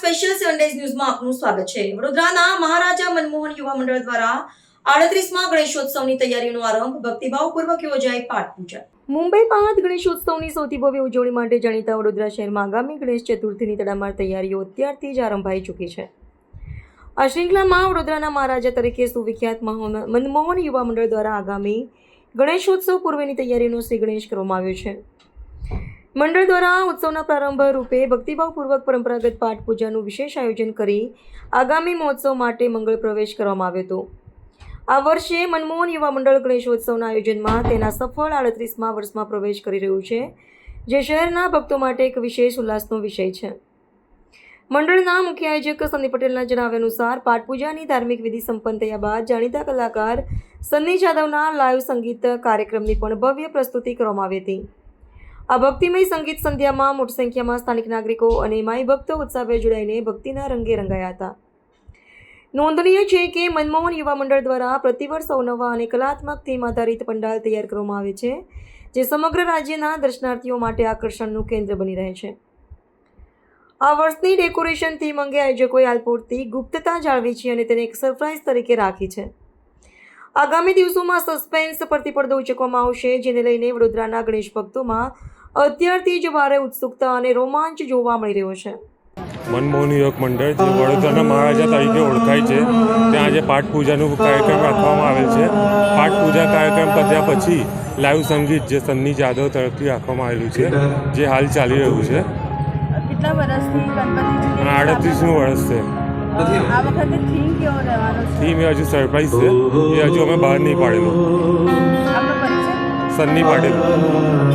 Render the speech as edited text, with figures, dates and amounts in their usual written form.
Special 7 days ન્યૂઝમાં આપનું સ્વાગત છે। વડોદરાના મહારાજા મનમોહન યુવા મંડળ દ્વારા 38માં ગણેશોત્સવની તૈયારીઓનો આરંભ ભક્તિભાવપૂર્વક યોજાઈ પાઠ પૂજા। મુંબઈ બાદ ગણેશોત્સવની સૌથી ભવ્ય ઉજવણી માટે જાણીતા વડોદરા શહેરમાં આગામી ગણેશ ચતુર્થીની તડામાર તૈયારીઓ અત્યારથી જ આરંભાઈ ચૂકી છે। આ શ્રૃંખલામાં વડોદરાના મહારાજા તરીકે સુવિખ્યાત મનમોહન યુવા મંડળ દ્વારા આગામી ગણેશોત્સવ પૂર્વેની તૈયારીનો શ્રી ગણેશ કરવામાં આવ્યો છે। મંડળ દ્વારા ઉત્સવના પ્રારંભ રૂપે ભક્તિભાવપૂર્વક પરંપરાગત પાઠ પૂજાનું વિશેષ આયોજન કરી આગામી મહોત્સવ માટે મંગળ પ્રવેશ કરવામાં આવ્યો હતો। આ વર્ષે મનમોહન યુવા મંડળ ગણેશોત્સવના આયોજનમાં તેના સફળ 38મા વર્ષમાં પ્રવેશ કરી રહ્યું છે, જે શહેરના ભક્તો માટે એક વિશેષ ઉલ્લાસનો વિષય છે। મંડળના મુખ્ય આયોજક સન્ની પટેલના જણાવ્યા અનુસાર પાઠ પૂજાની ધાર્મિક વિધિ સંપન્ન થયા બાદ જાણીતા કલાકાર સન્ની જાદવના લાઈવ સંગીત કાર્યક્રમની પણ ભવ્ય પ્રસ્તુતિ કરવામાં આવી હતી। આ ભક્તિમય સંગીત સંધ્યામાં મોટી સંખ્યામાં સ્થાનિક નાગરિકો અને માઈ ભક્તો ઉત્સાહભેર જોડાઈને ભક્તિના રંગે રંગાયા હતા। નોંધનીય છે કે મનમોહન યુવા મંડળ દ્વારા પ્રતિવર્ષ અવનવા અને કલાત્મક થીમ આધારિત પંડાલ તૈયાર કરવામાં આવે છે, જે સમગ્ર રાજ્યના દર્શનાર્થીઓ માટે આકર્ષણનું કેન્દ્ર બની રહે છે। આ વર્ષની ડેકોરેશન થીમ અંગે આયોજકોએ હાલ પૂરતી ગુપ્તતા જાળવી છે અને તેને એક સરપ્રાઇઝ તરીકે રાખી છે। આગામી દિવસોમાં સસ્પેન્સ પરથી પડદો ઉચકવામાં આવશે, જેને લઈને વડોદરાના ગણેશ ભક્તોમાં અત્યારથી જ ભારે ઉત્સુકતા અને રોમાંચ જોવા મળી રહ્યો છે। મનમોહન યુવક મંડળ જે વડોદરાના મહારાજા તરીકે ઓળખાય છે, ત્યાં આજે પાઠ પૂજાનું કાર્યક્રમ રાખવામાં આવેલ છે। પાઠ પૂજા કાર્યક્રમ પત્યા પછી લાઈવ સંગીત જે સન્ની જાદવ તરફથી રાખવામાં આવેલું છે, જે હાલ ચાલી રહ્યું છે। કેટલા વર્ષથી ગણપતિ 38મું વર્ષ છે। આ વખતે થીમ કેવો રહેવાનો છે? થીમ એ હજુ સરપ્રાઈઝ છે, એ હજુ અમે બહાર નહીં પાડેલું। આપનો પરિચય? સન્ની પાડેલું।